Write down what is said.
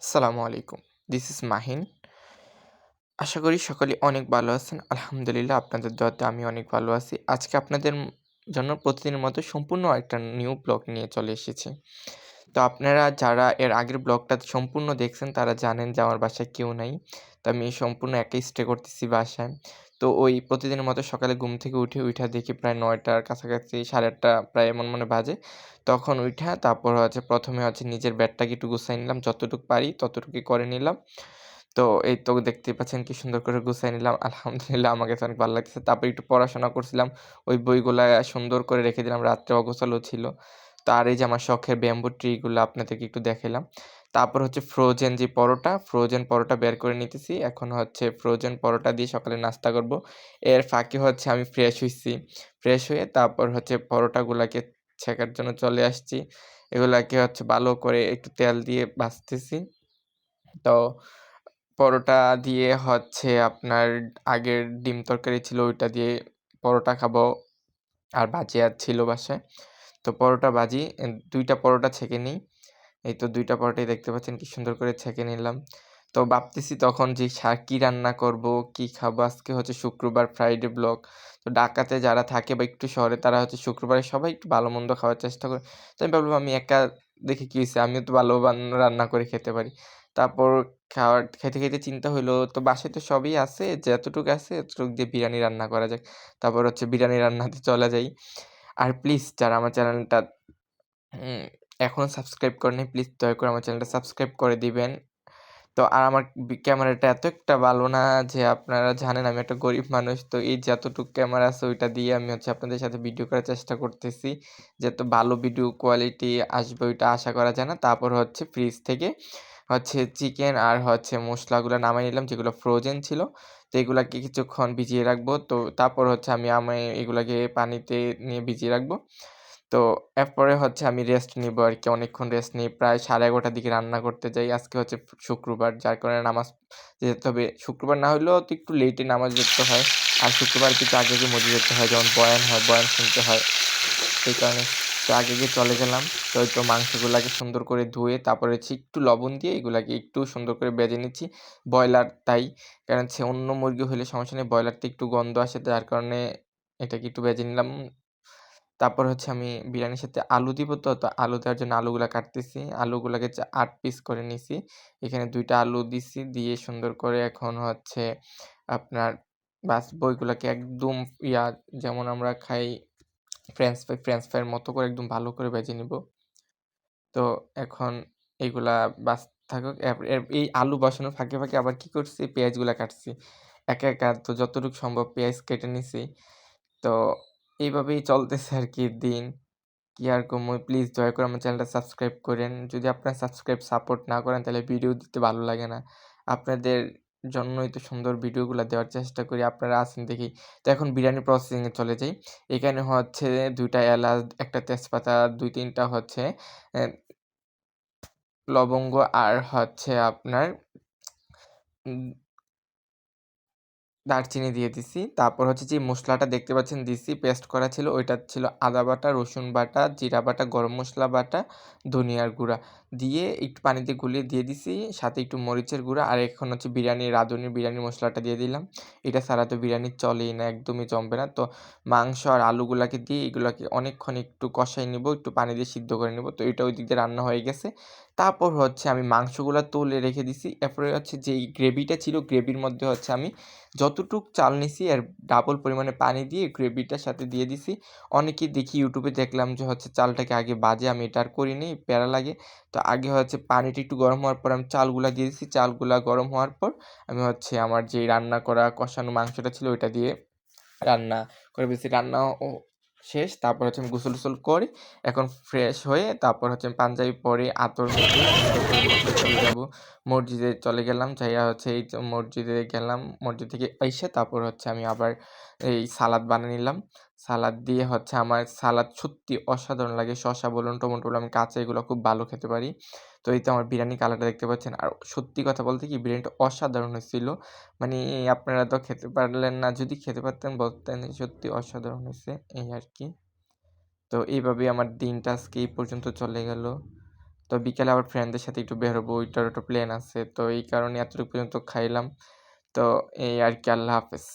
আসসালামু আলাইকুম। This is Mahin. আশা করি সকলে অনেক ভালো আছেন। আলহামদুলিল্লাহ আপনাদের দোয়াতে আমি অনেক ভালো আছি। আজকে আপনাদের জন্য প্রতিদিনের মতো সম্পূর্ণ একটা নিউ ব্লগ নিয়ে চলে এসেছি। তো আপনারা যারা এর আগের ব্লগটা সম্পূর্ণ দেখছেন তারা জানেন যে আমার বাসায় কেউ নাই। তো আমি সম্পূর্ণ একাই স্টে করতেছি বাসায়। তো ওই প্রতিদিনের মতো সকালে ঘুম থেকে উইঠা দেখি প্রায় ৯:০০ র কাছাকাছি ৮:৩০ প্রায় এমন মনে বাজে। তখন উইঠা তারপর হচ্ছে ১ম এ হচ্ছে নিজের বেডটাকে একটু গুছাই নিলাম। যতটুকু পারি ততটুকুই করে নিলাম। তো এই তো দেখতেই পাচ্ছেন কি সুন্দর করে গুছাই নিলাম। আলহামদুলিল্লাহ আমার কাছে অনেক ভালো লাগতেছে। তারপর একটু পড়াশোনা করছিলাম। ওই বইগুলা সুন্দর করে রেখে দিলাম। রাত্রে অগোছালো ছিল। তো আর এই যে আমার শখের ব্যাম্বু ট্রি গুলা আপনাদেরকে একটু দেখাইলাম। তারপর হচ্ছে ফ্রোজেন পরোটা বের করে নিতেছি। এখন হচ্ছে ফ্রোজেন পরোটা দিয়ে সকালে নাস্তা করব। এর ফাঁকে হচ্ছে আমি ফ্রেশ হইছি। ফ্রেশ হয়ে তারপর হচ্ছে পরোটাগুলাকে ছেঁকার জন্য চলে আসছি। এগুলাকে হচ্ছে ভালো করে একটু তেল দিয়ে ভাজতেছি। তো পরোটা দিয়ে হচ্ছে আপনার আগের ডিম তরকারি ছিল ওইটা দিয়ে পরোটা খাবো। আর ভাজিয়া ছিল বাসায়। তো পরোটা ভাজি ২ টা পরোটা ছেঁকে নিই। এই তো ২ টা পরোটাই দেখতে পাচ্ছেন কি সুন্দর করে ছেঁকে নিলাম। তো ভাবতেছি তখন যে কি রান্না করব, কি খাবো? আজকে হচ্ছে শুক্রবার ফ্রাইডে ব্লগ। তো ঢাকাতে যারা থাকে বা একটু শহরে তারা হচ্ছে শুক্রবারে সবাই একটু ভালো-মন্দ খাওয়ার চেষ্টা করে। তো আমি ভাবলাম আমি একা দেখে কি হইছে? আমিও তো ভালো রান্না করে খেতে পারি। তারপর খাইতে চিন্তা হইলো তো বাসায় তো সবই আছে। যতটুকু আছে এতটুক দিয়ে বিরিয়ানি রান্না করা যাক। তারপর হচ্ছে বিরিয়ানি রান্নাতে চলে যাই। আর প্লিজ যারা আমার চ্যানেলটা উম এখনো সাবস্ক্রাইব করেনি প্লিজ দয়া করে আমার চ্যানেলটা সাবস্ক্রাইব করে দিবেন। তো আর আমার ক্যামেরাটা এত একটা ভালো না যে আপনারা জানেন আমি একটা গরিব মানুষ। তো এই যতটুক ক্যামেরা আছে ওইটা দিয়ে আমি হচ্ছে আপনাদের সাথে ভিডিও করার চেষ্টা করতেছি। যাতে ভালো ভিডিও কোয়ালিটি আসবে ওইটা আশা করা যায় না। তারপর হচ্ছে ফ্রিজ থেকে হচ্ছে চিকেন আর হচ্ছে মসলাগুলা নামায় নিলাম যেগুলো ফ্রোজেন ছিল। তো এগুলাকে কিছুক্ষণ ভিজিয়ে রাখবো। তো তারপর হচ্ছে আমি এগুলাকে পানিতে নিয়ে ভিজিয়ে রাখবো। তো এরপরে হচ্ছে আমি রেস্ট নিবো আরকি। অনেকক্ষণ রেস্ট নিই। প্রায় 11:30 টার দিকে রান্না করতে যাই। আজকে হচ্ছে শুক্রবার। যার কারণে নামাজ যেতে হবে। শুক্রবার না হইলেও তো একটু লেটে নামাজ যেতে হয়। আর শুক্রবার একটু আগে মসজিদে যেতে হয়। যেমন বয়ান হয়, বয়ান শুনতে হয়। সেই কারণে তো আগে চলে গেলাম। তো ওই তো মাংসগুলাকে সুন্দর করে ধুয়ে তারপরে হচ্ছে একটু লবণ দিয়ে এগুলাকে একটু সুন্দর করে ভেজে নিচ্ছি। ব্রয়লার তাই। কারণ হচ্ছে অন্য মুরগি হইলে সমস্যা নেই। ব্রয়লারটা একটু গন্ধ আসে যার কারণে এটাকে একটু ভেজে নিলাম। তারপর হচ্ছে আমি বিরিয়ানির সাথে আলু দিব তো আলু দেওয়ার জন্য আলুগুলা কাটতেছি। আলুগুলাকে ৮ পিস করে নিছি। এখানে ২ টা আলু দিছি। দিয়ে সুন্দর করে এখন হচ্ছে আপনার ওইগুলাকে একদম ইয়া যেমন আমরা খাই ফ্রেঞ্চ ফ্রাইয়ের মতো করে একদম ভালো করে ভেজে নিবো। তো এখন এইগুলা থাকুক। এই আলু বসানোর ফাঁকে আবার কি করছি পেঁয়াজগুলা কাটছি। একা তো যতটুকু সম্ভব পেঁয়াজ কেটে নিছি। তো এইভাবেই চলতেছে আরকি দিন। কি আর কমু প্লিজ দয়া করে আমার চ্যানেলটা সাবস্ক্রাইব কইরেন। যদি আপনারা সাপোর্ট না করেন তাহলে ভিডিও দিতে ভালো লাগে না। আপনাদের জন্যই তো সুন্দর ভিডিওগুলা দেওয়ার চেষ্টা করি। আপনারা আছেন দেখেই। তো এখন বিরিয়ানি প্রসেসিং এ চলে যাই। এখানে হচ্ছে ২ টা এলাচ, ১ টা তেজপাতা, ২-৩ টা হচ্ছে অ্যা লবঙ্গ আর হচ্ছে আপনার উম দারচিনি দিয়ে দিছি। তারপর হচ্ছে যে মসলাটা দেখতে পাচ্ছেন দিছি, পেস্ট করা ছিল ওইটা ছিল আদা বাটা, রসুন বাটা, জিরা বাটা, গরম মসলা বাটা, ধনিয়ার গুঁড়া। দিয়ে একটু পানি দিয়ে গুলিয়ে দিয়ে দিছি। সাথে একটু মরিচের গুঁড়া আর এখন হচ্ছে রাঁধুনি বিরিয়ানি মসলাটা দিয়ে দিলাম। এটা ছাড়া তো বিরিয়ানি চলেই না, একদমই জমবে না। তো মাংস আর আলুগুলাকে দিয়ে এগুলাকে অনেকক্ষণ একটু কষাই নিবো, একটু পানি দিয়ে সিদ্ধ করে নিবো। তো এটা ওই দিক দিয়ে রান্না হয়ে গেছে। তারপর হচ্ছে আমি মাংসগুলা তুলে রেখে দিছি। এরপরে হচ্ছে যেই গ্রেভিটা ছিল গ্রেভির মধ্যে হচ্ছে আমি যতটুক চাল নিছি এর ডাবল পরিমাণে পানি দিয়ে গ্রেভিটার সাথে দিয়ে দিছি। অনেকেই দেখি YouTube এ দেখলাম যে হচ্ছে চালটাকে আগে ভাজে, আমি এটা আর করিনি, প্যারা লাগে। তো আগে হচ্ছে পানিটা একটু গরম হওয়ার পর আমি চালগুলা দিয়ে দিছি। চালগুলা গরম হওয়ার পর আমি হচ্ছে আমার যেই রান্না করা কষানো মাংসটা ছিল ওইটা দিয়ে রান্না করে ফেলছি। রান্না শেষ। তারপর হচ্ছে আমি গোসল-টোসল করে এখন ফ্রেশ হয়ে তারপর হচ্ছে আমি পাঞ্জাবি পরে, আতর মেখে সুন্দর করে মসজিদে চলে যাবো। মসজিদে চলে গেলাম। যাইয়া হচ্ছে এই যে মসজিদে গেলাম। মসজিদ থেকে আইসা তারপর হচ্ছে আমি আবার এই সালাদ বানায় নিলাম। সালাদ দিয়ে হচ্ছে আমার সালাদ সত্যি অসাধারণ লাগে। শসা বলুন, টমেটো বলুন, আমি কাঁচা এগুলো খুব ভালো খেতে পারি। তো এই তো আমার বিরিয়ানি কালারটা দেখতে পাচ্ছেন। আর সত্যি কথা বলতে কি বিরিয়ানিটা অসাধারণ হয়েছিল। মানে আপনারা তো খেতে পারলেন না। যদি খেতে পারতেন বলতেন সত্যি অসাধারণ হইছে এই আরকি। তো এইভাবেই আমার দিনটা আজকে এই পর্যন্ত চলে গেল। তো বিকেলে আবার ফ্রেন্ডদের সাথে একটু বের হবো, ওইটারও একটা প্ল্যান আছে। তো এই কারণে এতটুকু পর্যন্ত খাইলাম। তো এই আরকি। আল্লাহ হাফেজ।